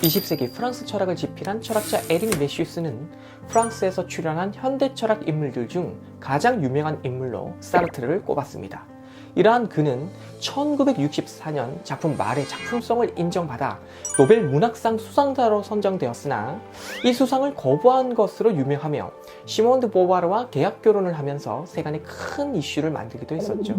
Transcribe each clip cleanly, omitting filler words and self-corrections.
20세기 프랑스 철학을 집필한 철학자 에릭 매슈스는 프랑스에서 출현한 현대 철학 인물들 중 가장 유명한 인물로 사르트르를 꼽았습니다. 이러한 그는 1964년 작품 말의 작품성을 인정받아 노벨 문학상 수상자로 선정되었으나 이 수상을 거부한 것으로 유명하며 시몬 드 보바르와 계약 결혼을 하면서 세간에 큰 이슈를 만들기도 했었죠.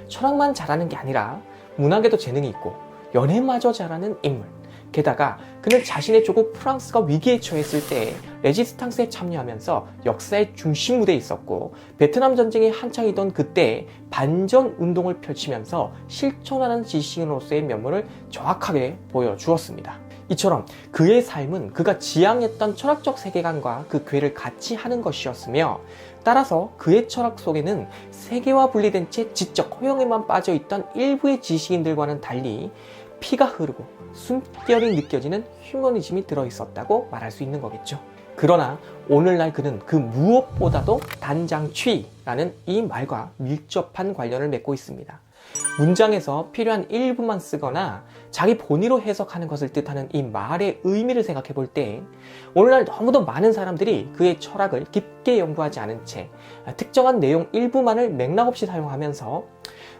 철학만 잘하는 게 아니라 문학에도 재능이 있고 연애마저 잘하는 인물. 게다가 그는 자신의 조국 프랑스가 위기에 처했을 때 레지스탕스에 참여하면서 역사의 중심 무대에 있었고 베트남 전쟁이 한창이던 그때 반전 운동을 펼치면서 실천하는 지식인으로서의 면모를 정확하게 보여주었습니다. 이처럼 그의 삶은 그가 지향했던 철학적 세계관과 그 궤를 같이 하는 것이었으며 따라서 그의 철학 속에는 세계와 분리된 채 지적 허영에만 빠져있던 일부의 지식인들과는 달리 피가 흐르고 숨결이 느껴지는 휴머니즘이 들어있었다고 말할 수 있는 거겠죠. 그러나 오늘날 그는 그 무엇보다도 단장취라는 이 말과 밀접한 관련을 맺고 있습니다. 문장에서 필요한 일부만 쓰거나 자기 본의로 해석하는 것을 뜻하는 이 말의 의미를 생각해 볼 때 오늘날 너무도 많은 사람들이 그의 철학을 깊게 연구하지 않은 채 특정한 내용 일부만을 맥락 없이 사용하면서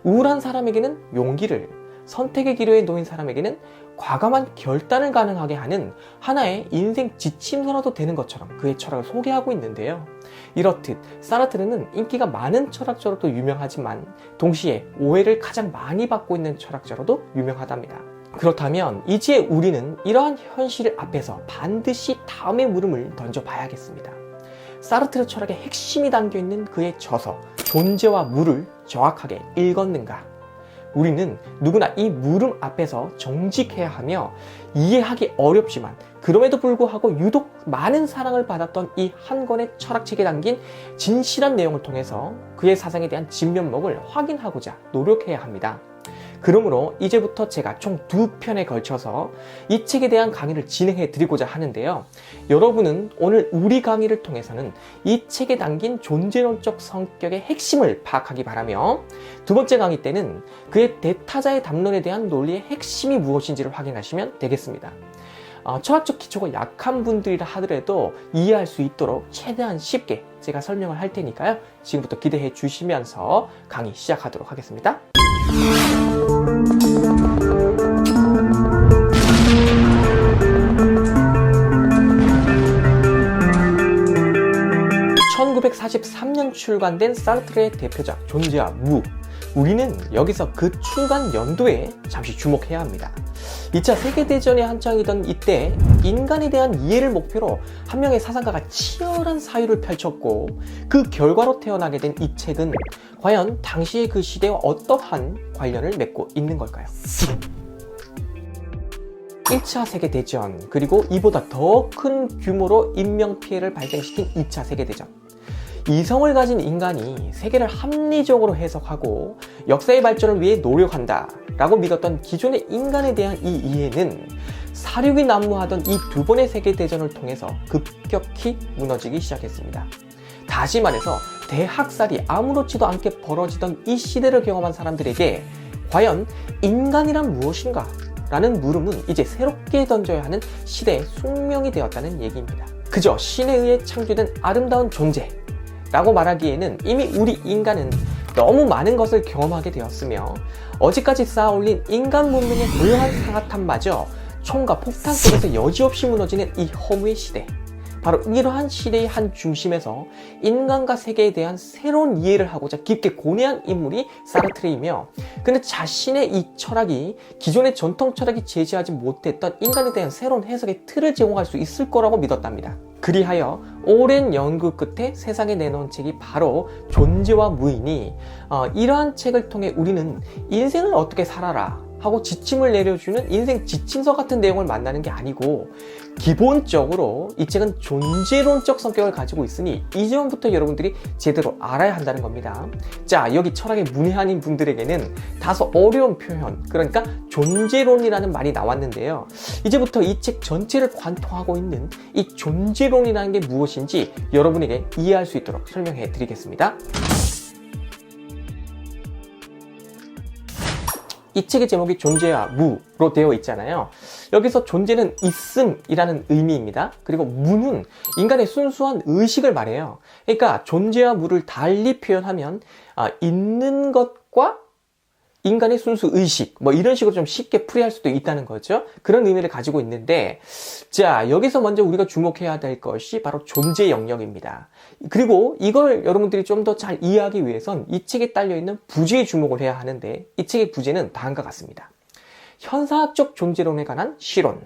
우울한 사람에게는 용기를, 선택의 기로에 놓인 사람에게는 과감한 결단을 가능하게 하는 하나의 인생 지침서라도 되는 것처럼 그의 철학을 소개하고 있는데요. 이렇듯 사르트르는 인기가 많은 철학자로도 유명하지만 동시에 오해를 가장 많이 받고 있는 철학자로도 유명하답니다. 그렇다면 이제 우리는 이러한 현실 앞에서 반드시 다음의 물음을 던져봐야겠습니다. 사르트르 철학의 핵심이 담겨있는 그의 저서 존재와 무를 정확하게 읽었는가? 우리는 누구나 이 물음 앞에서 정직해야 하며 이해하기 어렵지만 그럼에도 불구하고 유독 많은 사랑을 받았던 이 한 권의 철학책에 담긴 진실한 내용을 통해서 그의 사상에 대한 진면목을 확인하고자 노력해야 합니다. 그러므로 이제부터 제가 총 2편에 걸쳐서 이 책에 대한 강의를 진행해 드리고자 하는데요. 여러분은 오늘 우리 강의를 통해서는 이 책에 담긴 존재론적 성격의 핵심을 파악하기 바라며 두 번째 강의 때는 그의 대타자의 담론에 대한 논리의 핵심이 무엇인지를 확인하시면 되겠습니다. 철학적 기초가 약한 분들이라 하더라도 이해할 수 있도록 최대한 쉽게 제가 설명을 할 테니까요. 지금부터 기대해 주시면서 강의 시작하도록 하겠습니다. 1943년 출간된 사르트르의 대표작 존재와 무. 우리는 여기서 그 출간 연도에 잠시 주목해야 합니다. 2차 세계대전이 한창이던 이때 인간에 대한 이해를 목표로 한 명의 사상가가 치열한 사유를 펼쳤고 그 결과로 태어나게 된 이 책은 과연 당시의 그 시대와 어떠한 관련을 맺고 있는 걸까요? 1차 세계대전, 그리고 이보다 더 큰 규모로 인명피해를 발생시킨 2차 세계대전. 이성을 가진 인간이 세계를 합리적으로 해석하고 역사의 발전을 위해 노력한다 라고 믿었던 기존의 인간에 대한 이 이해는 사륙이 난무하던 이 2번의 세계대전을 통해서 급격히 무너지기 시작했습니다. 다시 말해서 대학살이 아무렇지도 않게 벌어지던 이 시대를 경험한 사람들에게 과연 인간이란 무엇인가? 라는 물음은 이제 새롭게 던져야 하는 시대의 숙명이 되었다는 얘기입니다. 그저 신에 의해 창조된 아름다운 존재 라고 말하기에는 이미 우리 인간은 너무 많은 것을 경험하게 되었으며 어제까지 쌓아올린 인간 문명의 고요한 상아탑마저 총과 폭탄 속에서 여지없이 무너지는 이 허무의 시대. 바로 이러한 시대의 한 중심에서 인간과 세계에 대한 새로운 이해를 하고자 깊게 고뇌한 인물이 사르트르이며 그는 자신의 이 철학이 기존의 전통 철학이 제시하지 못했던 인간에 대한 새로운 해석의 틀을 제공할 수 있을 거라고 믿었답니다. 그리하여 오랜 연구 끝에 세상에 내놓은 책이 바로 존재와 무이니 이러한 책을 통해 우리는 인생을 어떻게 살아라 하고 지침을 내려주는 인생 지침서 같은 내용을 만나는 게 아니고 기본적으로 이 책은 존재론적 성격을 가지고 있으니 이 점부터 여러분들이 제대로 알아야 한다는 겁니다. 자, 여기 철학에 문외한인 분들에게는 다소 어려운 표현, 그러니까 존재론이라는 말이 나왔는데요. 이제부터 이 책 전체를 관통하고 있는 이 존재론이라는 게 무엇인지 여러분에게 이해할 수 있도록 설명해 드리겠습니다. 이 책의 제목이 존재와 무로 되어 있잖아요. 여기서 존재는 있음이라는 의미입니다. 그리고 무는 인간의 순수한 의식을 말해요. 그러니까 존재와 무를 달리 표현하면 있는 것과 인간의 순수 의식, 뭐 이런 식으로 좀 쉽게 풀이할 수도 있다는 거죠. 그런 의미를 가지고 있는데, 자, 여기서 먼저 우리가 주목해야 될 것이 바로 존재 영역입니다. 그리고 이걸 여러분들이 좀 더 잘 이해하기 위해선 이 책에 딸려있는 부제에 주목을 해야 하는데, 이 책의 부제는 다음과 같습니다. 현상학적 존재론에 관한 실론.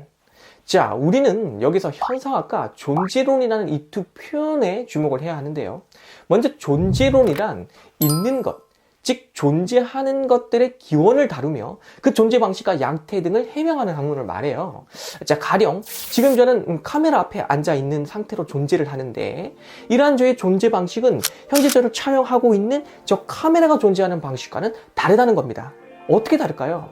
자, 우리는 여기서 현상학과 존재론이라는 이 두 표현에 주목을 해야 하는데요. 먼저 존재론이란 있는 것, 즉 존재하는 것들의 기원을 다루며 그 존재 방식과 양태 등을 해명하는 학문을 말해요. 자, 가령 지금 저는 카메라 앞에 앉아 있는 상태로 존재를 하는데, 이러한 저의 존재 방식은 현재 저를 촬영하고 있는 저 카메라가 존재하는 방식과는 다르다는 겁니다. 어떻게 다를까요?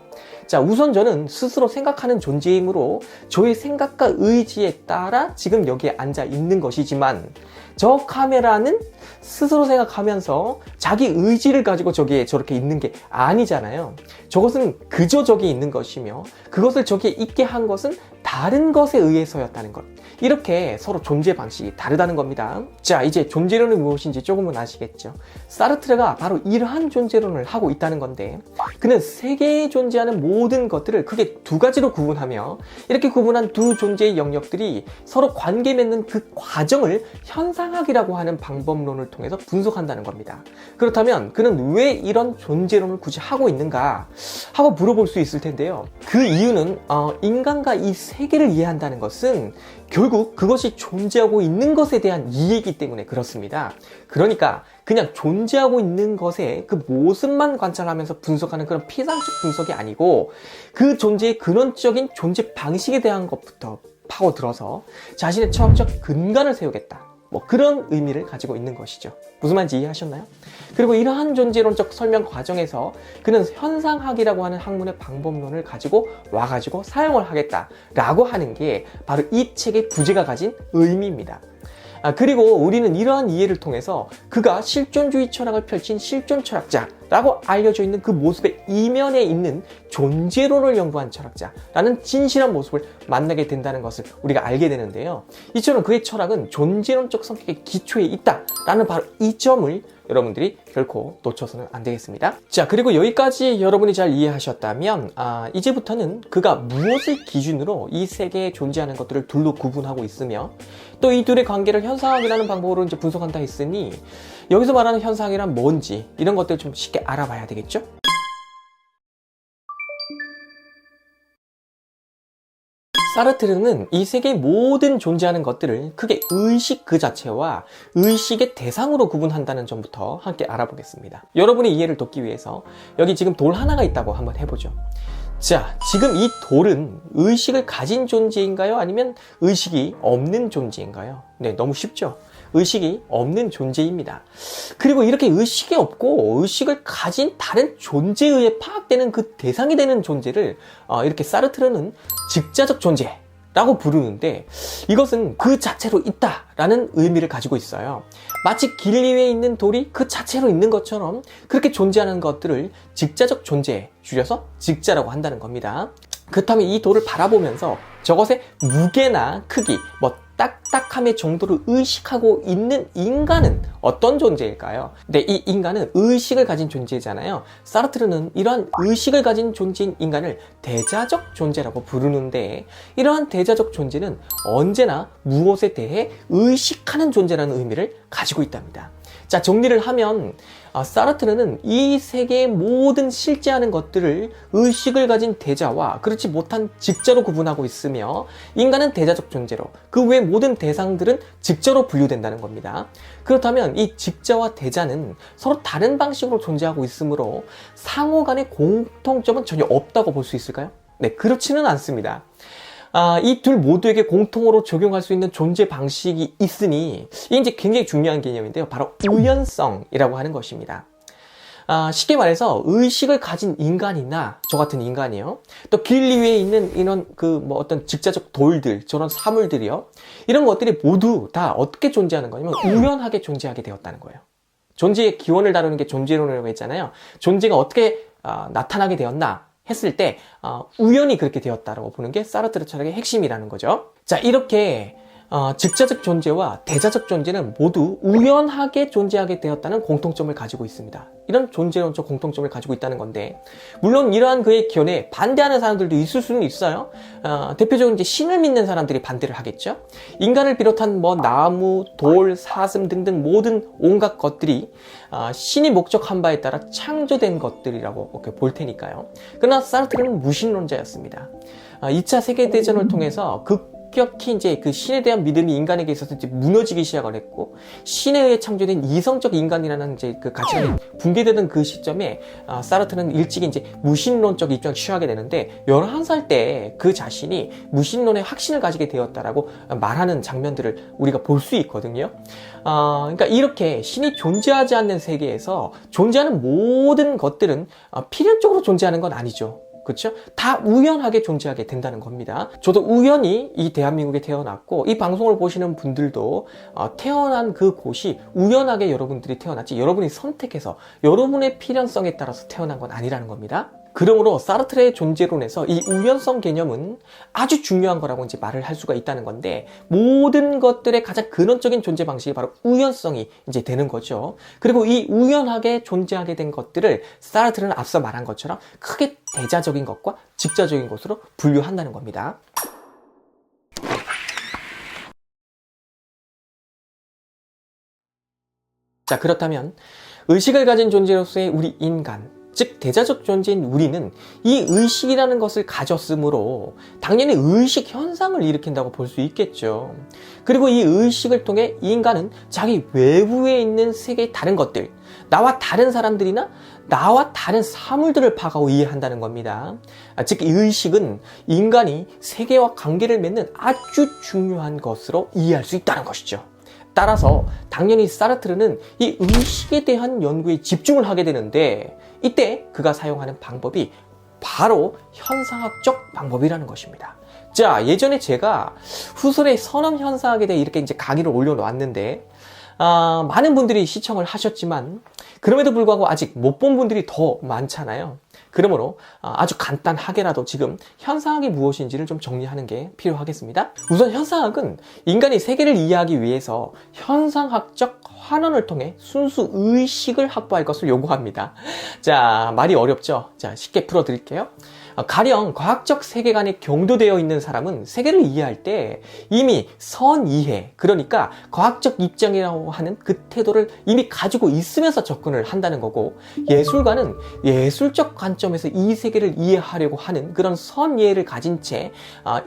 자, 우선 저는 스스로 생각하는 존재이므로 저의 생각과 의지에 따라 지금 여기에 앉아 있는 것이지만, 저 카메라는 스스로 생각하면서 자기 의지를 가지고 저기에 저렇게 있는 게 아니잖아요. 저것은 그저 저기에 있는 것이며, 그것을 저기에 있게 한 것은 다른 것에 의해서였다는 것. 이렇게 서로 존재 방식이 다르다는 겁니다. 자, 이제 존재론이 무엇인지 조금은 아시겠죠? 사르트르가 바로 이러한 존재론을 하고 있다는 건데, 그는 세계에 존재하는 모든 것들을 크게 두 가지로 구분하며, 이렇게 구분한 두 존재의 영역들이 서로 관계 맺는 그 과정을 현상학이라고 하는 방법론을 통해서 분석한다는 겁니다. 그렇다면 그는 왜 이런 존재론을 굳이 하고 있는가 하고 물어볼 수 있을 텐데요. 그 이유는 인간과 이 세계를 이해한다는 것은 결국 그것이 존재하고 있는 것에 대한 이해이기 때문에 그렇습니다. 그러니까 그냥 존재하고 있는 것의 그 모습만 관찰하면서 분석하는 그런 피상적 분석이 아니고, 그 존재의 근원적인 존재 방식에 대한 것부터 파고들어서 자신의 철학적 근간을 세우겠다, 뭐 그런 의미를 가지고 있는 것이죠. 무슨 말인지 이해하셨나요? 그리고 이러한 존재론적 설명 과정에서 그는 현상학이라고 하는 학문의 방법론을 가지고 와가지고 사용을 하겠다라고 하는 게 바로 이 책의 부제가 가진 의미입니다. 그리고 우리는 이러한 이해를 통해서 그가 실존주의 철학을 펼친 실존 철학자라고 알려져 있는 그 모습의 이면에 있는 존재론을 연구한 철학자라는 진실한 모습을 만나게 된다는 것을 우리가 알게 되는데요. 이처럼 그의 철학은 존재론적 성격의 기초에 있다라는 바로 이 점을 여러분들이 결코 놓쳐서는 안 되겠습니다. 자, 그리고 여기까지 여러분이 잘 이해하셨다면 이제부터는 그가 무엇을 기준으로 이 세계에 존재하는 것들을 둘로 구분하고 있으며, 또 이 둘의 관계를 현상학이라는 방법으로 이제 분석한다 했으니, 여기서 말하는 현상이란 뭔지 이런 것들을 좀 쉽게 알아봐야 되겠죠? 사르트르는 이 세계의 모든 존재하는 것들을 크게 의식 그 자체와 의식의 대상으로 구분한다는 점부터 함께 알아보겠습니다. 여러분의 이해를 돕기 위해서 여기 지금 돌 하나가 있다고 한번 해보죠. 자, 지금 이 돌은 의식을 가진 존재인가요? 아니면 의식이 없는 존재인가요? 네, 너무 쉽죠? 의식이 없는 존재입니다. 그리고 이렇게 의식이 없고 의식을 가진 다른 존재에 의해 파악되는 그 대상이 되는 존재를 이렇게 사르트르는 직자적 존재라고 부르는데, 이것은 그 자체로 있다라는 의미를 가지고 있어요. 마치 길 위에 있는 돌이 그 자체로 있는 것처럼 그렇게 존재하는 것들을 직자적 존재, 줄여서 직자라고 한다는 겁니다. 그렇다면 이 돌을 바라보면서 저것의 무게나 크기, 뭐 딱딱함의 정도를 의식하고 있는 인간은 어떤 존재일까요? 네, 이 인간은 의식을 가진 존재잖아요. 사르트르는 이러한 의식을 가진 존재인 인간을 대자적 존재라고 부르는데, 이러한 대자적 존재는 언제나 무엇에 대해 의식하는 존재라는 의미를 가지고 있답니다. 자, 정리를 하면 사르트르는 이 세계의 모든 실제하는 것들을 의식을 가진 대자와 그렇지 못한 직자로 구분하고 있으며, 인간은 대자적 존재로, 그 외 모든 대상들은 직자로 분류된다는 겁니다. 그렇다면 이 직자와 대자는 서로 다른 방식으로 존재하고 있으므로 상호 간의 공통점은 전혀 없다고 볼 수 있을까요? 네, 그렇지는 않습니다. 이 둘 모두에게 공통으로 적용할 수 있는 존재 방식이 있으니, 이게 이제 굉장히 중요한 개념인데요. 바로 우연성이라고 하는 것입니다. 쉽게 말해서 의식을 가진 인간이나 저 같은 인간이요, 또 길 위에 있는 이런 어떤 직자적 돌들, 저런 사물들이요, 이런 것들이 모두 다 어떻게 존재하는 거냐면 우연하게 존재하게 되었다는 거예요. 존재의 기원을 다루는 게 존재론이라고 했잖아요. 존재가 어떻게 나타나게 되었나 했을 때 우연히 그렇게 되었다라고 보는 게 사르트르 철학의 핵심이라는 거죠. 자, 이렇게 즉자적 존재와 대자적 존재는 모두 우연하게 존재하게 되었다는 공통점을 가지고 있습니다. 이런 존재론적 공통점을 가지고 있다는 건데, 물론 이러한 그의 견해에 반대하는 사람들도 있을 수는 있어요. 대표적으로 이제 신을 믿는 사람들이 반대를 하겠죠. 인간을 비롯한 뭐 나무, 돌, 사슴 등등 모든 온갖 것들이 신이 목적한 바에 따라 창조된 것들이라고 이렇게 볼 테니까요. 그러나 사르트르는 무신론자였습니다. 2차 세계대전을 통해서 급격히 이제 그 신에 대한 믿음이 인간에게 있어서 이제 무너지기 시작을 했고, 신에 의해 창조된 이성적 인간이라는 이제 그 가치관이 붕괴되는 그 시점에 사르트르는 일찍이 이제 무신론적 입장을 취하게 되는데, 11살 때 그 자신이 무신론의 확신을 가지게 되었다라고 말하는 장면들을 우리가 볼 수 있거든요. 그러니까 이렇게 신이 존재하지 않는 세계에서 존재하는 모든 것들은 필연적으로 존재하는 건 아니죠. 그렇죠? 다 우연하게 존재하게 된다는 겁니다. 저도 우연히 이 대한민국에 태어났고, 이 방송을 보시는 분들도 태어난 그 곳이 우연하게 여러분들이 태어났지, 여러분이 선택해서 여러분의 필연성에 따라서 태어난 건 아니라는 겁니다. 그러므로 사르트르의 존재론에서 이 우연성 개념은 아주 중요한 거라고 이제 말을 할 수가 있다는 건데, 모든 것들의 가장 근원적인 존재 방식이 바로 우연성이 이제 되는 거죠. 그리고 이 우연하게 존재하게 된 것들을 사르트르는 앞서 말한 것처럼 크게 대자적인 것과 직자적인 것으로 분류한다는 겁니다. 자, 그렇다면 의식을 가진 존재로서의 우리 인간, 즉 대자적 존재인 우리는 이 의식이라는 것을 가졌으므로 당연히 의식 현상을 일으킨다고 볼 수 있겠죠. 그리고 이 의식을 통해 인간은 자기 외부에 있는 세계의 다른 것들, 나와 다른 사람들이나 나와 다른 사물들을 파악하고 이해한다는 겁니다. 즉, 이 의식은 인간이 세계와 관계를 맺는 아주 중요한 것으로 이해할 수 있다는 것이죠. 따라서 당연히 사르트르는 이 의식에 대한 연구에 집중을 하게 되는데, 이때 그가 사용하는 방법이 바로 현상학적 방법이라는 것입니다. 자, 예전에 제가 후설의 선암현상학에 대해 이렇게 이제 강의를 올려놓았는데, 많은 분들이 시청을 하셨지만 그럼에도 불구하고 아직 못 본 분들이 더 많잖아요. 그러므로 아주 간단하게라도 지금 현상학이 무엇인지를 좀 정리하는 게 필요하겠습니다. 우선 현상학은 인간이 세계를 이해하기 위해서 현상학적 환원을 통해 순수 의식을 확보할 것을 요구합니다. 자, 말이 어렵죠? 자, 쉽게 풀어드릴게요. 가령 과학적 세계관에 경도되어 있는 사람은 세계를 이해할 때 이미 선이해, 그러니까 과학적 입장이라고 하는 그 태도를 이미 가지고 있으면서 접근을 한다는 거고, 예술가는 예술적 관점에서 이 세계를 이해하려고 하는 그런 선이해를 가진 채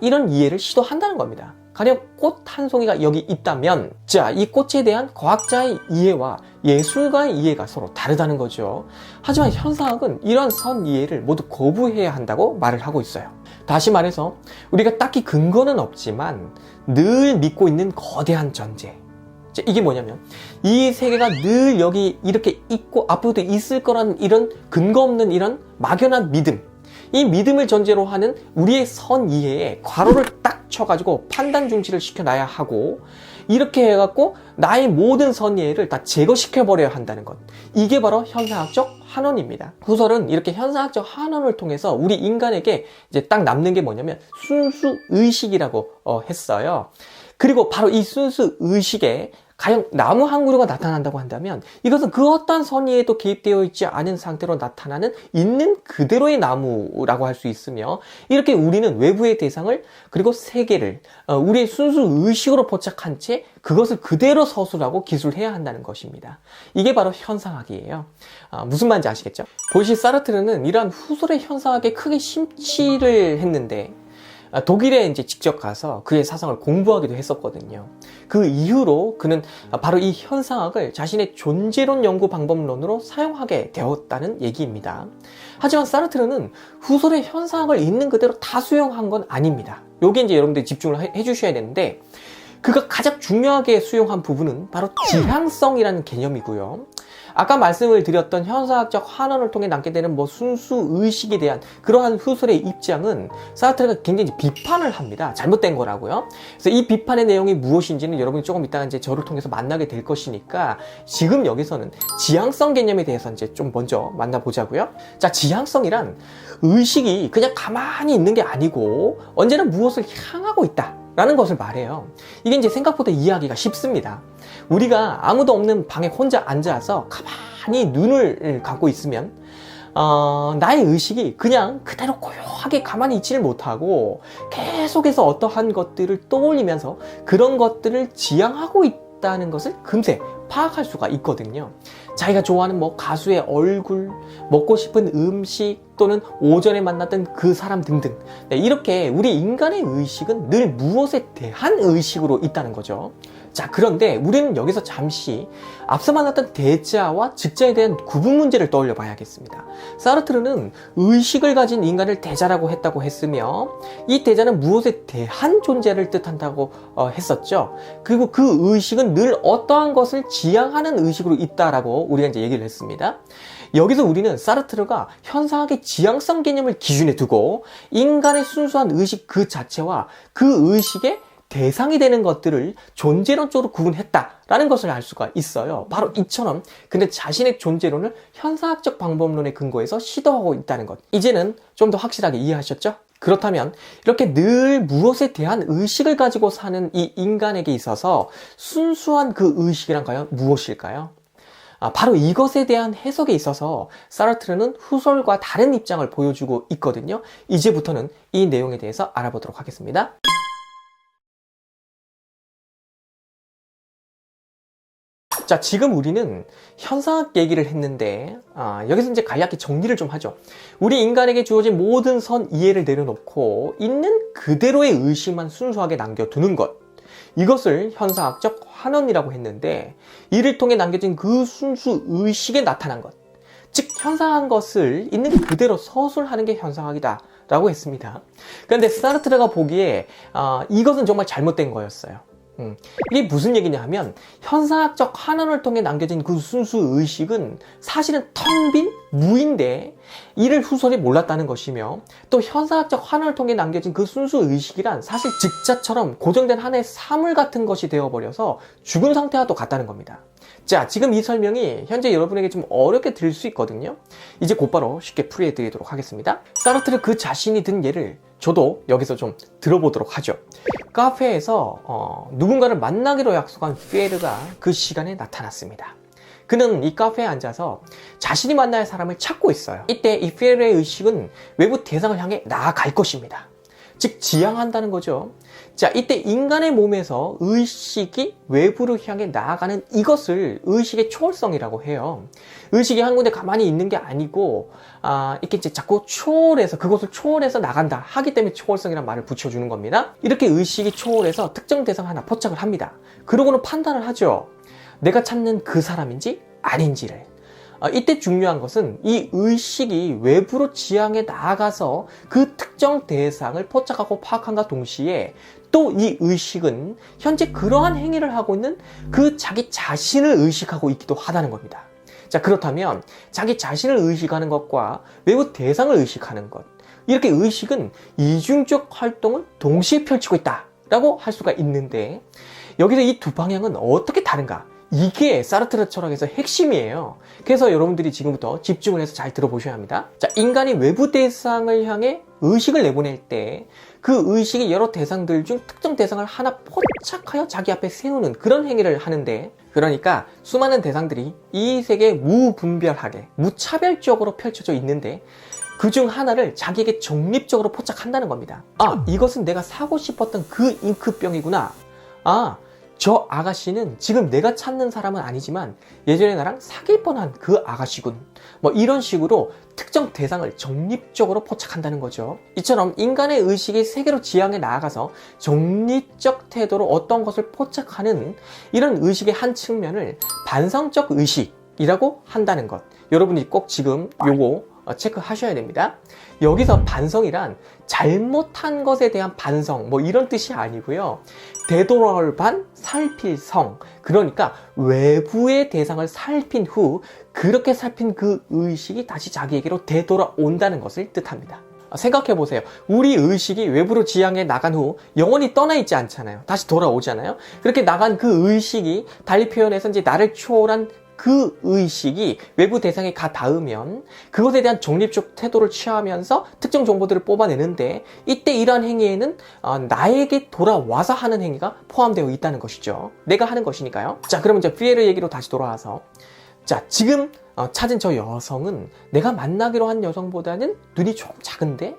이런 이해를 시도한다는 겁니다. 가령 꽃 한 송이가 여기 있다면, 자, 이 꽃에 대한 과학자의 이해와 예술가의 이해가 서로 다르다는 거죠. 하지만 현상학은 이런 선 이해를 모두 거부해야 한다고 말을 하고 있어요. 다시 말해서 우리가 딱히 근거는 없지만 늘 믿고 있는 거대한 전제, 이게 뭐냐면 이 세계가 늘 여기 이렇게 있고 앞으로도 있을 거라는 이런 근거 없는 이런 막연한 믿음, 이 믿음을 전제로 하는 우리의 선 이해에 괄호를 딱 쳐가지고 판단 중지를 시켜놔야 하고, 이렇게 해갖고 나의 모든 선 이해를 다 제거시켜버려야 한다는 것, 이게 바로 현상학적 환원입니다. 후설은 이렇게 현상학적 환원을 통해서 우리 인간에게 이제 딱 남는 게 뭐냐면 순수 의식이라고 했어요. 그리고 바로 이 순수 의식에 가령 나무 한 그루가 나타난다고 한다면 이것은 그 어떤 선의에도 개입되어 있지 않은 상태로 나타나는 있는 그대로의 나무라고 할 수 있으며, 이렇게 우리는 외부의 대상을 그리고 세계를 우리의 순수 의식으로 포착한 채 그것을 그대로 서술하고 기술해야 한다는 것입니다. 이게 바로 현상학이에요. 무슨 말인지 아시겠죠? 보시 사르트르는 이러한 후설의 현상학에 크게 심취를 했는데 독일에 이제 직접 가서 그의 사상을 공부하기도 했었거든요. 그 이후로 그는 바로 이 현상학을 자신의 존재론 연구 방법론으로 사용하게 되었다는 얘기입니다. 하지만 사르트르는 후설의 현상학을 있는 그대로 다 수용한 건 아닙니다. 요게 이제 여러분들이 집중을 해주셔야 되는데, 그가 가장 중요하게 수용한 부분은 바로 지향성이라는 개념이고요. 아까 말씀을 드렸던 현상학적 환원을 통해 남게 되는 순수 의식에 대한 그러한 후설의 입장은 사르트르가 굉장히 비판을 합니다. 잘못된 거라고요. 그래서 이 비판의 내용이 무엇인지는 여러분이 조금 이따가 이제 저를 통해서 만나게 될 것이니까 지금 여기서는 지향성 개념에 대해서 이제 좀 먼저 만나보자고요. 자, 지향성이란 의식이 그냥 가만히 있는 게 아니고 언제나 무엇을 향하고 있다 라는 것을 말해요. 이게 이제 생각보다 이해하기가 쉽습니다. 우리가 아무도 없는 방에 혼자 앉아서 가만히 눈을 감고 있으면 나의 의식이 그냥 그대로 고요하게 가만히 있지를 못하고 계속해서 어떠한 것들을 떠올리면서 그런 것들을 지향하고 있다는 것을 금세 파악할 수가 있거든요. 자기가 좋아하는 가수의 얼굴, 먹고 싶은 음식 또는 오전에 만났던 그 사람 등등. 네, 이렇게 우리 인간의 의식은 늘 무엇에 대한 의식으로 있다는 거죠. 자, 그런데 우리는 여기서 잠시 앞서 만났던 대자와 직자에 대한 구분 문제를 떠올려 봐야겠습니다. 사르트르는 의식을 가진 인간을 대자라고 했다고 했으며 이 대자는 무엇에 대한 존재를 뜻한다고 했었죠. 그리고 그 의식은 늘 어떠한 것을 지향하는 의식으로 있다라고 우리가 이제 얘기를 했습니다. 여기서 우리는 사르트르가 현상학의 지향성 개념을 기준에 두고 인간의 순수한 의식 그 자체와 그 의식의 대상이 되는 것들을 존재론적으로 구분했다라는 것을 알 수가 있어요. 바로 이처럼 그는 자신의 존재론을 현상학적 방법론에 근거해서 시도하고 있다는 것. 이제는 좀 더 확실하게 이해하셨죠? 그렇다면 이렇게 늘 무엇에 대한 의식을 가지고 사는 이 인간에게 있어서 순수한 그 의식이란 과연 무엇일까요? 바로 이것에 대한 해석에 있어서 사르트르는 후설과 다른 입장을 보여주고 있거든요. 이제부터는 이 내용에 대해서 알아보도록 하겠습니다. 자, 지금 우리는 현상학 얘기를 했는데 여기서 이제 간략히 정리를 좀 하죠. 우리 인간에게 주어진 모든 선 이해를 내려놓고 있는 그대로의 의식만 순수하게 남겨두는 것, 이것을 현상학적 환원이라고 했는데 이를 통해 남겨진 그 순수 의식에 나타난 것, 즉 현상한 것을 있는 그대로 서술하는 게 현상학이다 라고 했습니다. 그런데 사르트르가 보기에 이것은 정말 잘못된 거였어요. 이게 무슨 얘기냐 하면 현상학적 환원을 통해 남겨진 그 순수 의식은 사실은 텅 빈 무인데 이를 후설이 몰랐다는 것이며 또 현상학적 환원을 통해 남겨진 그 순수 의식이란 사실 직자처럼 고정된 하나의 사물 같은 것이 되어버려서 죽은 상태와 또 같다는 겁니다. 자, 지금 이 설명이 현재 여러분에게 좀 어렵게 들릴 수 있거든요. 이제 곧바로 쉽게 풀이해 드리도록 하겠습니다. 사르트르 그 자신이 든 예를 저도 여기서 좀 들어보도록 하죠. 카페에서 누군가를 만나기로 약속한 피에르가 그 시간에 나타났습니다. 그는 이 카페에 앉아서 자신이 만나야 할 사람을 찾고 있어요. 이때 이 피에르의 의식은 외부 대상을 향해 나아갈 것입니다. 즉 지향한다는 거죠. 자, 이때 인간의 몸에서 의식이 외부를 향해 나아가는 이것을 의식의 초월성이라고 해요. 의식이 한 군데 가만히 있는 게 아니고 이렇게 이제 자꾸 초월해서 그것을 초월해서 나간다 하기 때문에 초월성이라는 말을 붙여주는 겁니다. 이렇게 의식이 초월해서 특정 대상 하나 포착을 합니다. 그러고는 판단을 하죠. 내가 찾는 그 사람인지 아닌지를. 이때 중요한 것은 이 의식이 외부로 지향해 나아가서 그 특정 대상을 포착하고 파악함과 동시에 또 이 의식은 현재 그러한 행위를 하고 있는 그 자기 자신을 의식하고 있기도 하다는 겁니다. 자, 그렇다면 자기 자신을 의식하는 것과 외부 대상을 의식하는 것, 이렇게 의식은 이중적 활동을 동시에 펼치고 있다라고 할 수가 있는데 여기서 이 두 방향은 어떻게 다른가? 이게 사르트르 철학에서 핵심이에요. 그래서 여러분들이 지금부터 집중을 해서 잘 들어보셔야 합니다. 자, 인간이 외부 대상을 향해 의식을 내보낼 때 그 의식이 여러 대상들 중 특정 대상을 하나 포착하여 자기 앞에 세우는 그런 행위를 하는데, 그러니까 수많은 대상들이 이 세계에 무분별하게 무차별적으로 펼쳐져 있는데 그중 하나를 자기에게 적립적으로 포착한다는 겁니다. 이것은 내가 사고 싶었던 그 잉크병이구나. 저 아가씨는 지금 내가 찾는 사람은 아니지만 예전에 나랑 사귈 뻔한 그 아가씨군. 이런 식으로 특정 대상을 적립적으로 포착한다는 거죠. 이처럼 인간의 의식이 세계로 지향해 나아가서 적립적 태도로 어떤 것을 포착하는 이런 의식의 한 측면을 반성적 의식이라고 한다는 것. 여러분이 꼭 지금 요거 체크하셔야 됩니다. 여기서 반성이란 잘못한 것에 대한 반성 뭐 이런 뜻이 아니고요. 되돌아올 반, 살필 성. 그러니까 외부의 대상을 살핀 후 그렇게 살핀 그 의식이 다시 자기에게로 되돌아온다는 것을 뜻합니다. 생각해 보세요. 우리 의식이 외부로 지향해 나간 후 영원히 떠나 있지 않잖아요. 다시 돌아오잖아요. 그렇게 나간 그 의식이 달리 표현해서 이제 나를 초월한 그 의식이 외부 대상에 가 닿으면 그것에 대한 중립적 태도를 취하면서 특정 정보들을 뽑아내는데 이때 이러한 행위에는 나에게 돌아와서 하는 행위가 포함되어 있다는 것이죠. 내가 하는 것이니까요. 자, 그러면 이제 피에르 얘기로 다시 돌아와서 자, 지금 찾은 저 여성은 내가 만나기로 한 여성보다는 눈이 조금 작은데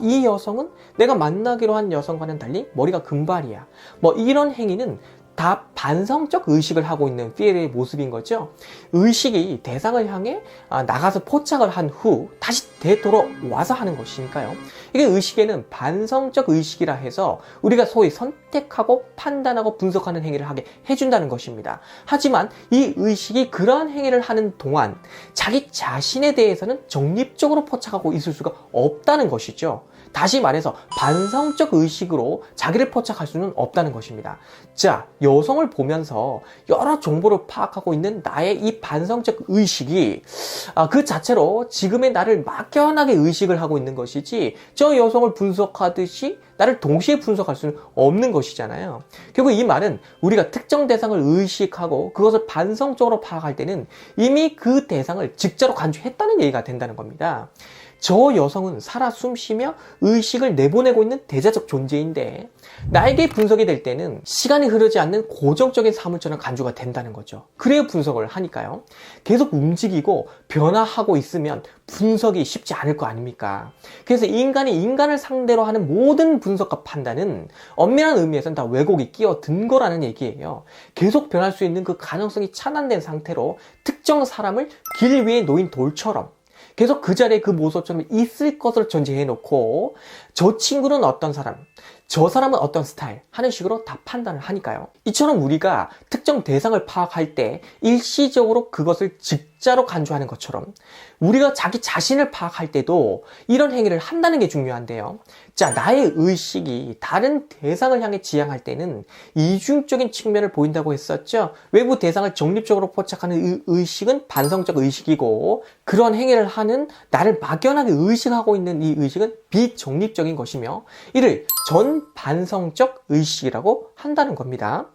이 여성은 내가 만나기로 한 여성과는 달리 머리가 금발이야. 뭐 이런 행위는 다 반성적 의식을 하고 있는 피에르의 모습인 거죠. 의식이 대상을 향해 나가서 포착을 한 후 다시 되돌아와서 하는 것이니까요. 이게 의식에는 반성적 의식이라 해서 우리가 소위 선택하고 판단하고 분석하는 행위를 하게 해준다는 것입니다. 하지만 이 의식이 그러한 행위를 하는 동안 자기 자신에 대해서는 정립적으로 포착하고 있을 수가 없다는 것이죠. 다시 말해서 반성적 의식으로 자기를 포착할 수는 없다는 것입니다. 자, 여성을 보면서 여러 정보를 파악하고 있는 나의 이 반성적 의식이 그 자체로 지금의 나를 막연하게 의식을 하고 있는 것이지 저 여성을 분석하듯이 나를 동시에 분석할 수는 없는 것이잖아요. 결국 이 말은 우리가 특정 대상을 의식하고 그것을 반성적으로 파악할 때는 이미 그 대상을 직자로 간주했다는 얘기가 된다는 겁니다. 저 여성은 살아 숨쉬며 의식을 내보내고 있는 대자적 존재인데 나에게 분석이 될 때는 시간이 흐르지 않는 고정적인 사물처럼 간주가 된다는 거죠. 그래야 분석을 하니까요. 계속 움직이고 변화하고 있으면 분석이 쉽지 않을 거 아닙니까? 그래서 인간이 인간을 상대로 하는 모든 분석과 판단은 엄밀한 의미에서는 다 왜곡이 끼어든 거라는 얘기예요. 계속 변할 수 있는 그 가능성이 차단된 상태로 특정 사람을 길 위에 놓인 돌처럼 계속 그 자리에 그 모습처럼 있을 것을 전제해 놓고 저 친구는 어떤 사람, 저 사람은 어떤 스타일 하는 식으로 다 판단을 하니까요. 이처럼 우리가 특정 대상을 파악할 때 일시적으로 그것을 직자로 간주하는 것처럼 우리가 자기 자신을 파악할 때도 이런 행위를 한다는 게 중요한데요. 자, 나의 의식이 다른 대상을 향해 지향할 때는 이중적인 측면을 보인다고 했었죠. 외부 대상을 정립적으로 포착하는 의식은 반성적 의식이고 그런 행위를 하는 나를 막연하게 의식하고 있는 이 의식은 비정립적인 것이며 이를 전반성적 의식이라고 한다는 겁니다.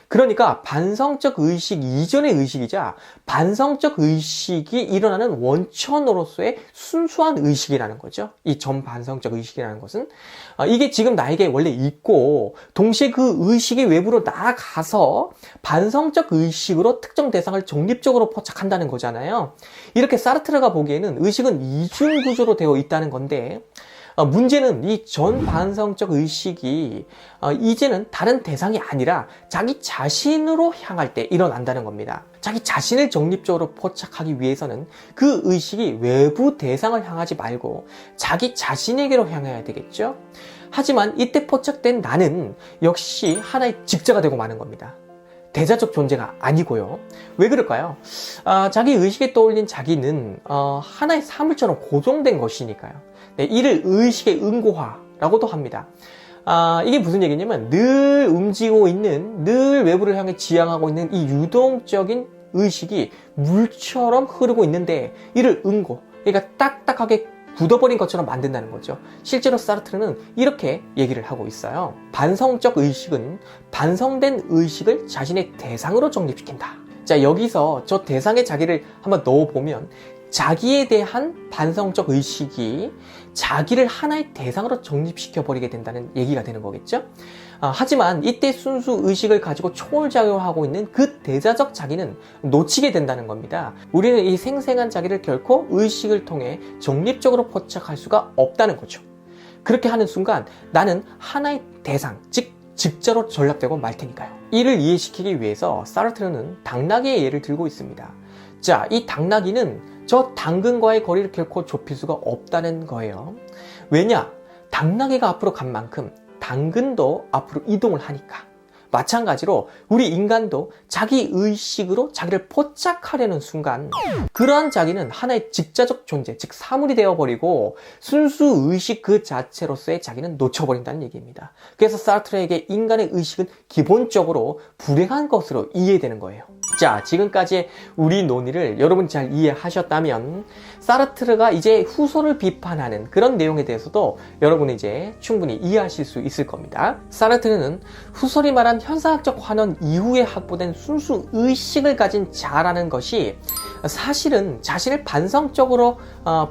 그러니까 반성적 의식 이전의 의식이자 반성적 의식이 일어나는 원천으로서의 순수한 의식이라는 거죠. 이 전반성적 의식이라는 것은 이게 지금 나에게 원래 있고 동시에 그 의식이 외부로 나아가서 반성적 의식으로 특정 대상을 정립적으로 포착한다는 거잖아요. 이렇게 사르트르가 보기에는 의식은 이중 구조로 되어 있다는 건데 문제는 이 전반성적 의식이 이제는 다른 대상이 아니라 자기 자신으로 향할 때 일어난다는 겁니다. 자기 자신을 정립적으로 포착하기 위해서는 그 의식이 외부 대상을 향하지 말고 자기 자신에게로 향해야 되겠죠. 하지만 이때 포착된 나는 역시 하나의 직자가 되고 마는 겁니다. 대자적 존재가 아니고요. 왜 그럴까요? 자기 의식에 떠올린 자기는 하나의 사물처럼 고정된 것이니까요. 네, 이를 의식의 응고화라고도 합니다. 이게 무슨 얘기냐면 늘 움직이고 있는, 늘 외부를 향해 지향하고 있는 이 유동적인 의식이 물처럼 흐르고 있는데 이를 응고, 그러니까 딱딱하게 굳어버린 것처럼 만든다는 거죠. 실제로 사르트르는 이렇게 얘기를 하고 있어요. 반성적 의식은 반성된 의식을 자신의 대상으로 정립시킨다. 자, 여기서 저 대상의 자기를 한번 넣어보면 자기에 대한 반성적 의식이 자기를 하나의 대상으로 정립시켜버리게 된다는 얘기가 되는 거겠죠. 하지만 이때 순수 의식을 가지고 초월작용하고 있는 그 대자적 자기는 놓치게 된다는 겁니다. 우리는 이 생생한 자기를 결코 의식을 통해 정립적으로 포착할 수가 없다는 거죠. 그렇게 하는 순간 나는 하나의 대상, 즉 직자로 전락되고 말 테니까요. 이를 이해시키기 위해서 사르트르는 당나귀의 예를 들고 있습니다. 자, 이 당나귀는 저 당근과의 거리를 결코 좁힐 수가 없다는 거예요. 왜냐? 당나귀가 앞으로 간 만큼 당근도 앞으로 이동을 하니까. 마찬가지로 우리 인간도 자기 의식으로 자기를 포착하려는 순간 그러한 자기는 하나의 직자적 존재, 즉 사물이 되어버리고 순수 의식 그 자체로서의 자기는 놓쳐버린다는 얘기입니다. 그래서 사르트르에게 인간의 의식은 기본적으로 불행한 것으로 이해되는 거예요. 자, 지금까지 우리 논의를 여러분 잘 이해하셨다면 사르트르가 이제 후소를 비판하는 그런 내용에 대해서도 여러분은 이제 충분히 이해하실 수 있을 겁니다. 사르트르는 후소리 말한 현상학적 환원 이후에 확보된 순수 의식을 가진 자라는 것이 사실은 자신을 반성적으로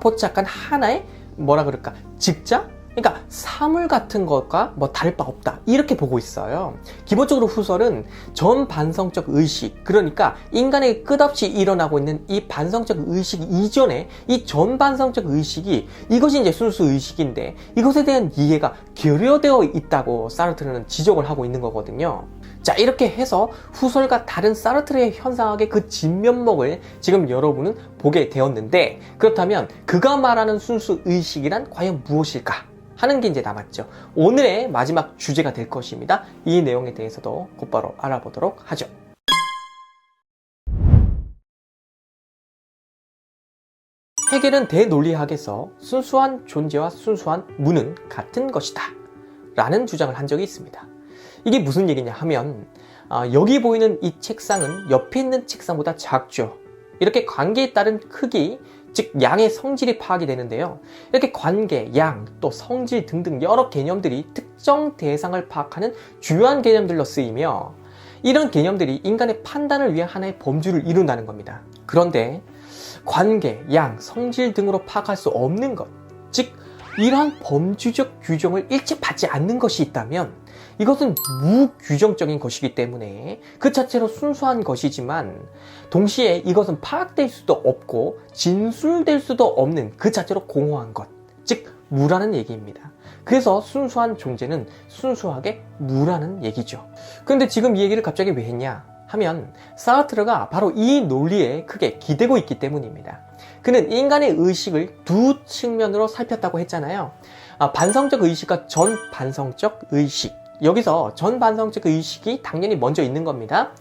포착한 하나의 뭐라 그럴까 직자? 그러니까 사물 같은 것과 뭐 다를 바 없다 이렇게 보고 있어요. 기본적으로 후설은 전반성적 의식, 그러니까 인간에게 끝없이 일어나고 있는 이 반성적 의식 이전에 이 전반성적 의식이 이것이 이제 순수 의식인데 이것에 대한 이해가 결여되어 있다고 사르트르는 지적을 하고 있는 거거든요. 자, 이렇게 해서 후설과 다른 사르트르의 현상학의 그 진면목을 지금 여러분은 보게 되었는데, 그렇다면 그가 말하는 순수 의식이란 과연 무엇일까 하는 게 이제 남았죠. 오늘의 마지막 주제가 될 것입니다. 이 내용에 대해서도 곧바로 알아보도록 하죠. 헤겔은 대논리학에서 순수한 존재와 순수한 무는 같은 것이다 라는 주장을 한 적이 있습니다. 이게 무슨 얘기냐 하면 여기 보이는 이 책상은 옆에 있는 책상보다 작죠. 이렇게 관계에 따른 크기, 즉 양의 성질이 파악이 되는데요. 이렇게 관계, 양, 또 성질 등등 여러 개념들이 특정 대상을 파악하는 주요한 개념들로 쓰이며 이런 개념들이 인간의 판단을 위한 하나의 범주를 이룬다는 겁니다. 그런데 관계, 양, 성질 등으로 파악할 수 없는 것, 즉 이러한 범주적 규정을 일치받지 않는 것이 있다면 이것은 무규정적인 것이기 때문에 그 자체로 순수한 것이지만 동시에 이것은 파악될 수도 없고 진술될 수도 없는 그 자체로 공허한 것, 즉 무라는 얘기입니다. 그래서 순수한 존재는 순수하게 무라는 얘기죠. 그런데 지금 이 얘기를 갑자기 왜 했냐 하면 사르트르가 바로 이 논리에 크게 기대고 있기 때문입니다. 그는 인간의 의식을 두 측면으로 살폈다고 했잖아요. 반성적 의식과 전반성적 의식. 여기서 전반성적 의식이 당연히 먼저 있는 겁니다.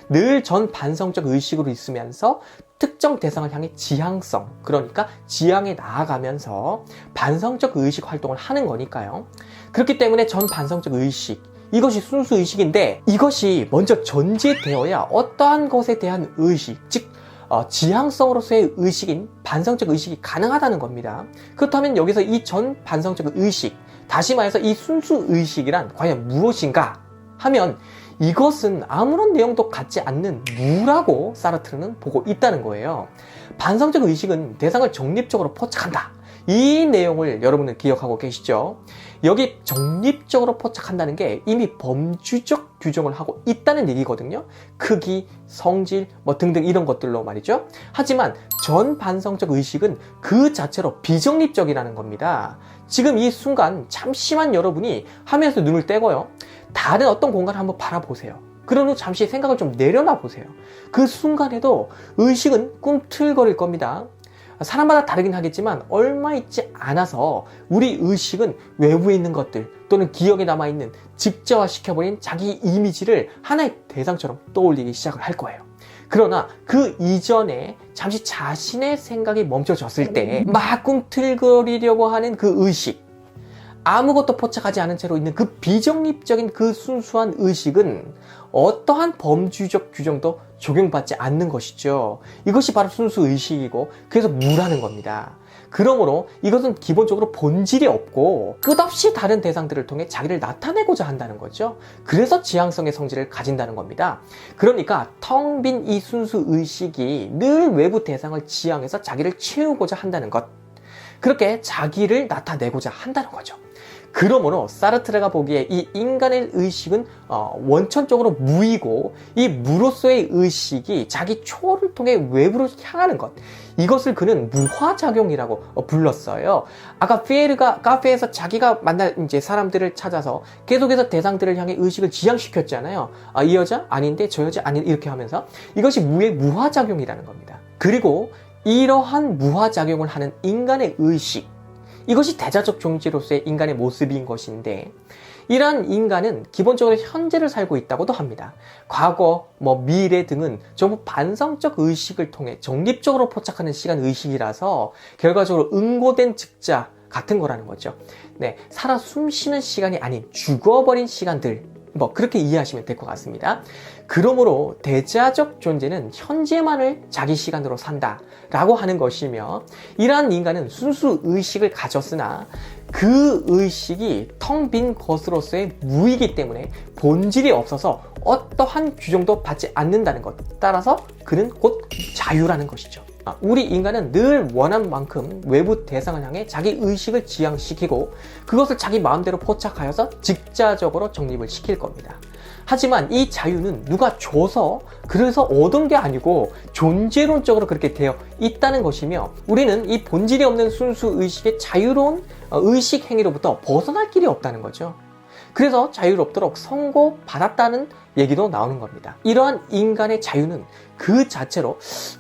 늘 전반성적 의식으로 있으면서 특정 대상을 향해 지향성, 그러니까 지향에 나아가면서 반성적 의식 활동을 하는 거니까요. 그렇기 때문에 전반성적 의식, 이것이 순수 의식인데 이것이 먼저 전제되어야 어떠한 것에 대한 의식, 즉 지향성으로서의 의식인 반성적 의식이 가능하다는 겁니다. 그렇다면 여기서 이 전반성적 의식, 다시 말해서 이 순수 의식이란 과연 무엇인가 하면 이것은 아무런 내용도 갖지 않는 무라고 사르트르는 보고 있다는 거예요. 반성적 의식은 대상을 정립적으로 포착한다. 이 내용을 여러분은 기억하고 계시죠? 여기 정립적으로 포착한다는 게 이미 범주적 규정을 하고 있다는 얘기거든요. 크기, 성질, 뭐 등등 이런 것들로 말이죠. 하지만 전반성적 의식은 그 자체로 비정립적이라는 겁니다. 지금 이 순간 잠시만 여러분이 화면에서 눈을 떼고요. 다른 어떤 공간을 한번 바라보세요. 그런 후 잠시 생각을 좀 내려놔 보세요. 그 순간에도 의식은 꿈틀거릴 겁니다. 사람마다 다르긴 하겠지만 얼마 있지 않아서 우리 의식은 외부에 있는 것들 또는 기억에 남아있는 직자화시켜버린 자기 이미지를 하나의 대상처럼 떠올리기 시작을 할 거예요. 그러나 그 이전에 잠시 자신의 생각이 멈춰졌을 때 막 꿈틀거리려고 하는 그 의식, 아무것도 포착하지 않은 채로 있는 그 비정립적인 그 순수한 의식은 어떠한 범주적 규정도 적용받지 않는 것이죠. 이것이 바로 순수 의식이고 그래서 무라는 겁니다. 그러므로 이것은 기본적으로 본질이 없고 끝없이 다른 대상들을 통해 자기를 나타내고자 한다는 거죠. 그래서 지향성의 성질을 가진다는 겁니다. 그러니까 텅 빈 이 순수 의식이 늘 외부 대상을 지향해서 자기를 채우고자 한다는 것, 그렇게 자기를 나타내고자 한다는 거죠. 그러므로 사르트르가 보기에 이 인간의 의식은 원천적으로 무이고 이 무로서의 의식이 자기 초월을 통해 외부로 향하는 것, 이것을 그는 무화작용이라고 불렀어요. 아까 피에르가 카페에서 자기가 만날 이제 사람들을 찾아서 계속해서 대상들을 향해 의식을 지향시켰잖아요. 이 여자 아닌데 저 여자 아닌데 이렇게 하면서 이것이 무의 무화작용이라는 겁니다. 그리고 이러한 무화작용을 하는 인간의 의식, 이것이 대자적 존재로서의 인간의 모습인 것인데 이러한 인간은 기본적으로 현재를 살고 있다고도 합니다. 과거, 미래 등은 전부 반성적 의식을 통해 정립적으로 포착하는 시간 의식이라서 결과적으로 응고된 즉자 같은 거라는 거죠. 네, 살아 숨쉬는 시간이 아닌 죽어버린 시간들, 그렇게 이해하시면 될 것 같습니다. 그러므로 대자적 존재는 현재만을 자기 시간으로 산다 라고 하는 것이며, 이러한 인간은 순수 의식을 가졌으나 그 의식이 텅 빈 것으로서의 무이기 때문에 본질이 없어서 어떠한 규정도 받지 않는다는 것, 따라서 그는 곧 자유라는 것이죠. 우리 인간은 늘 원한 만큼 외부 대상을 향해 자기 의식을 지향시키고 그것을 자기 마음대로 포착하여서 직자적으로 정립을 시킬 겁니다. 하지만 이 자유는 누가 줘서 그래서 얻은 게 아니고 존재론적으로 그렇게 되어 있다는 것이며, 우리는 이 본질이 없는 순수 의식의 자유로운 의식 행위로부터 벗어날 길이 없다는 거죠. 그래서 자유롭도록 선고받았다는 얘기도 나오는 겁니다. 이러한 인간의 자유는 그 자체로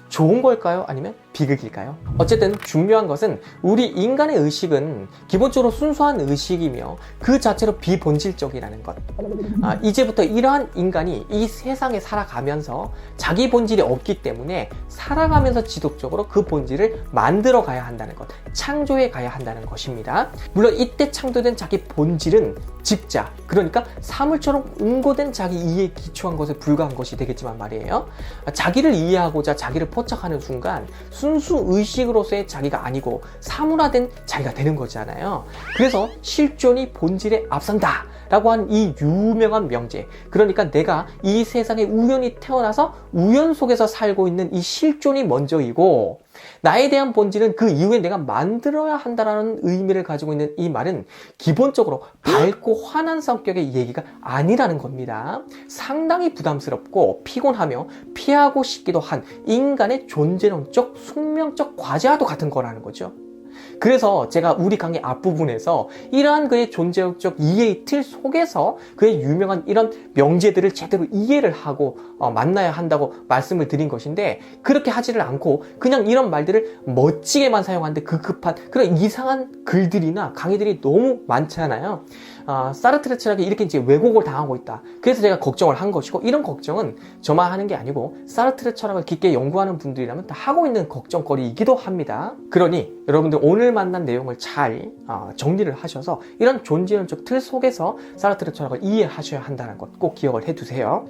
좋은 걸까요? 아니면 비극일까요? 어쨌든 중요한 것은 우리 인간의 의식은 기본적으로 순수한 의식이며 그 자체로 비본질적이라는 것. 이제부터 이러한 인간이 이 세상에 살아가면서 자기 본질이 없기 때문에 살아가면서 지속적으로 그 본질을 만들어 가야 한다는 것, 창조해 가야 한다는 것입니다. 물론 이때 창조된 자기 본질은 직자, 그러니까 사물처럼 응고된 자기 이해에 기초한 것에 불과한 것이 되겠지만 말이에요. 자기를 이해하고자 자기를 포착하는 순간 순수 의식으로서의 자기가 아니고 사물화된 자기가 되는 거잖아요. 그래서 실존이 본질에 앞선다 라고 한 이 유명한 명제, 그러니까 내가 이 세상에 우연히 태어나서 우연 속에서 살고 있는 이 실존이 먼저이고 나에 대한 본질은 그 이후에 내가 만들어야 한다는 의미를 가지고 있는 이 말은 기본적으로 밝고 환한 성격의 얘기가 아니라는 겁니다. 상당히 부담스럽고 피곤하며 피하고 싶기도 한 인간의 존재론적 숙명적 과제와도 같은 거라는 거죠. 그래서 제가 우리 강의 앞부분에서 이러한 그의 존재적 이해의 틀 속에서 그의 유명한 이런 명제들을 제대로 이해를 하고 만나야 한다고 말씀을 드린 것인데, 그렇게 하지를 않고 그냥 이런 말들을 멋지게만 사용하는데 급급한 그런 이상한 글들이나 강의들이 너무 많잖아요. 사르트르 철학이 이렇게 이제 왜곡을 당하고 있다. 그래서 제가 걱정을 한 것이고, 이런 걱정은 저만 하는 게 아니고 사르트르 철학을 깊게 연구하는 분들이라면 다 하고 있는 걱정거리이기도 합니다. 그러니 여러분들 오늘 만난 내용을 잘 정리를 하셔서 이런 존재론적 틀 속에서 사르트르 철학을 이해하셔야 한다는 것 꼭 기억을 해두세요.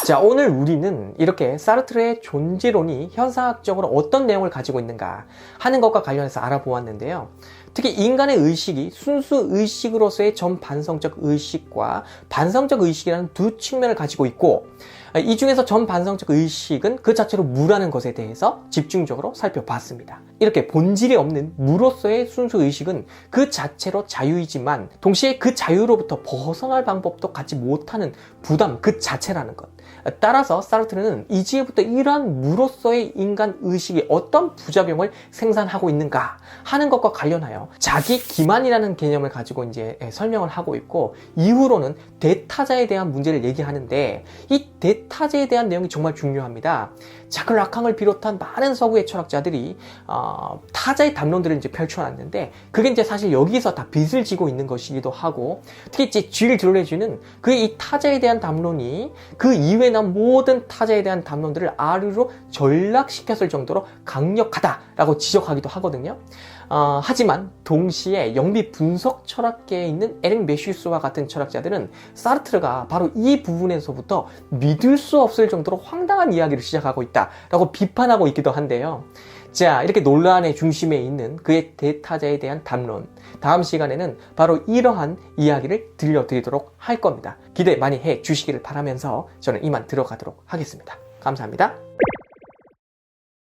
자, 오늘 우리는 이렇게 사르트르의 존재론이 현상학적으로 어떤 내용을 가지고 있는가 하는 것과 관련해서 알아보았는데요. 특히 인간의 의식이 순수 의식으로서의 전반성적 의식과 반성적 의식이라는 두 측면을 가지고 있고, 이 중에서 전반성적 의식은 그 자체로 무라는 것에 대해서 집중적으로 살펴봤습니다. 이렇게 본질이 없는 무로서의 순수 의식은 그 자체로 자유이지만 동시에 그 자유로부터 벗어날 방법도 갖지 못하는 부담 그 자체라는 것. 따라서 사르트르는 이제부터 이러한 무로서의 인간 의식이 어떤 부작용을 생산하고 있는가 하는 것과 관련하여 자기 기만이라는 개념을 가지고 이제 설명을 하고 있고, 이후로는 대타자에 대한 문제를 얘기하는데, 이 대타자에 대한 내용이 정말 중요합니다. 자크 라캉을 비롯한 많은 서구의 철학자들이 타자의 담론들을 이제 펼쳐놨는데, 그게 이제 사실 여기서 다 빚을 지고 있는 것이기도 하고, 특히 이제 질 드롤레즈는 그 이 타자에 대한 담론이 그 이외에 난 모든 타자에 대한 담론들을 아류로 전락시켰을 정도로 강력하다라고 지적하기도 하거든요. 하지만 동시에 영비 분석 철학계에 있는 에릭 매슈스와 같은 철학자들은 사르트르가 바로 이 부분에서부터 믿을 수 없을 정도로 황당한 이야기를 시작하고 있다라고 비판하고 있기도 한데요. 자, 이렇게 논란의 중심에 있는 그의 대타자에 대한 담론, 다음 시간에는 바로 이러한 이야기를 들려드리도록 할 겁니다. 기대 많이 해 주시기를 바라면서 저는 이만 들어가도록 하겠습니다. 감사합니다.